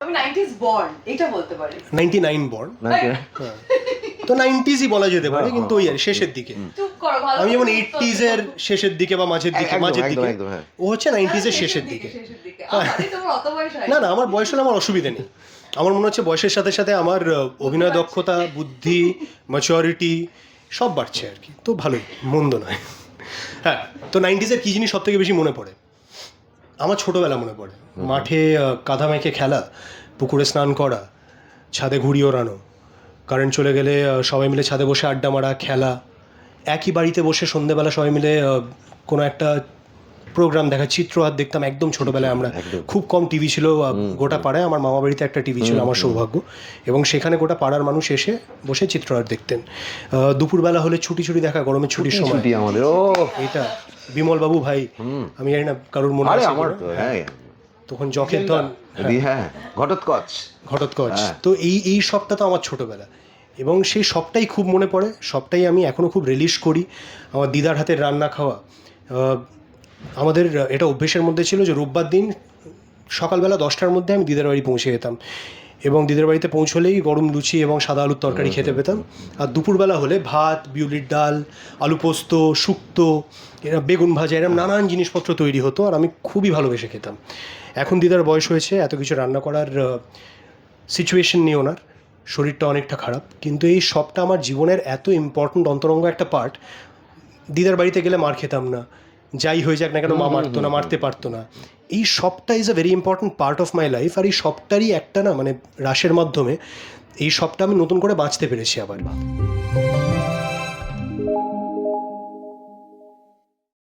আমি 90s born এটা বলতে পারি। 99 বর্ন, তো 90s বলা যেতে পারে, কিন্তু ওই আর শেষের দিকে। চুপ করো, ভালো আমি যেমন করে 80s এর শেষের দিকে বা মাঝের দিকে, ও হচ্ছে 90s এর শেষের দিকে। আমারই তোমার অত বয়স হয় না না, আমার বয়স হলে আমার অসুবিধা নেই। আমার মনে হচ্ছে বয়সের সাথে সাথে আমার অভিনয় দক্ষতা, বুদ্ধি, ম্যাচুরিটি সব বাড়ছে আর কি, তো ভালোই, মন্দ নয়। হ্যাঁ, তো 90s এর কী জিনিস সব থেকে বেশি মনে পড়ে? আমার ছোটোবেলা মনে পড়ে। মাঠে কাদা মেখে খেলা, পুকুরে স্নান করা, ছাদে ঘুড়ি ওড়ানো, কারেন্ট চলে গেলে সবাই মিলে ছাদে বসে আড্ডা মারা, খেলা, একই বাড়িতে বসে সন্ধ্যেবেলা সবাই মিলে কোনো একটা প্রোগ্রাম দেখা, চিত্রহার দেখতাম একদম ছোটোবেলায় আমরা। খুব কম টিভি ছিল গোটা পাড়ায়, আমার মামা বাড়িতে একটা টিভি ছিল, আমার সৌভাগ্য, এবং সেখানে গোটা পাড়ার মানুষ এসে বসে চিত্রহার দেখতেন। দুপুরবেলা হলে ছুটি দেখা, গরমের ছুটির সময় আমাদের এটা বিমল বাবু ভাই, আমি জানি না কারোর মনে আছে আমার তখন জখের ধন, ঘটোৎকচ, তো এই সবটা তো আমার ছোটোবেলা, এবং সেই সবটাই খুব মনে পড়ে, সবটাই আমি এখনও খুব রিলিশ করি। আমার দিদার হাতের রান্না খাওয়া, আমাদের এটা অভ্যেসের মধ্যে ছিল যে রোববার দিন সকালবেলা 10টার মধ্যে আমি দিদার বাড়ি পৌঁছে যেতাম, এবং দিদার বাড়িতে পৌঁছলেই গরম লুচি এবং সাদা আলুর তরকারি খেতে পেতাম। আর দুপুরবেলা হলে ভাত, বিউলির ডাল, আলু পোস্ত, শুক্তো, এরা বেগুন ভাজা, এরকম নানান জিনিসপত্র তৈরি হতো, আর আমি খুবই ভালোবেসে খেতাম। এখন দিদার বয়স হয়েছে, এত কিছু রান্না করার সিচুয়েশন নেই ওনার, শরীরটা অনেকটা খারাপ, কিন্তু এই সবটা আমার জীবনের এত ইম্পর্ট্যান্ট অন্তরঙ্গ একটা পার্ট। দিদার বাড়িতে গেলে মার খেতাম না, যাই হয়ে যাক না কেন মা মারতো না, মারতে পারতো না, এই সবটা is a very important part of my life. আর এই সবটারই একটা না মানে রাসের মাধ্যমে এই সবটা আমি নতুন করে বাঁচতে পেরেছি আবার।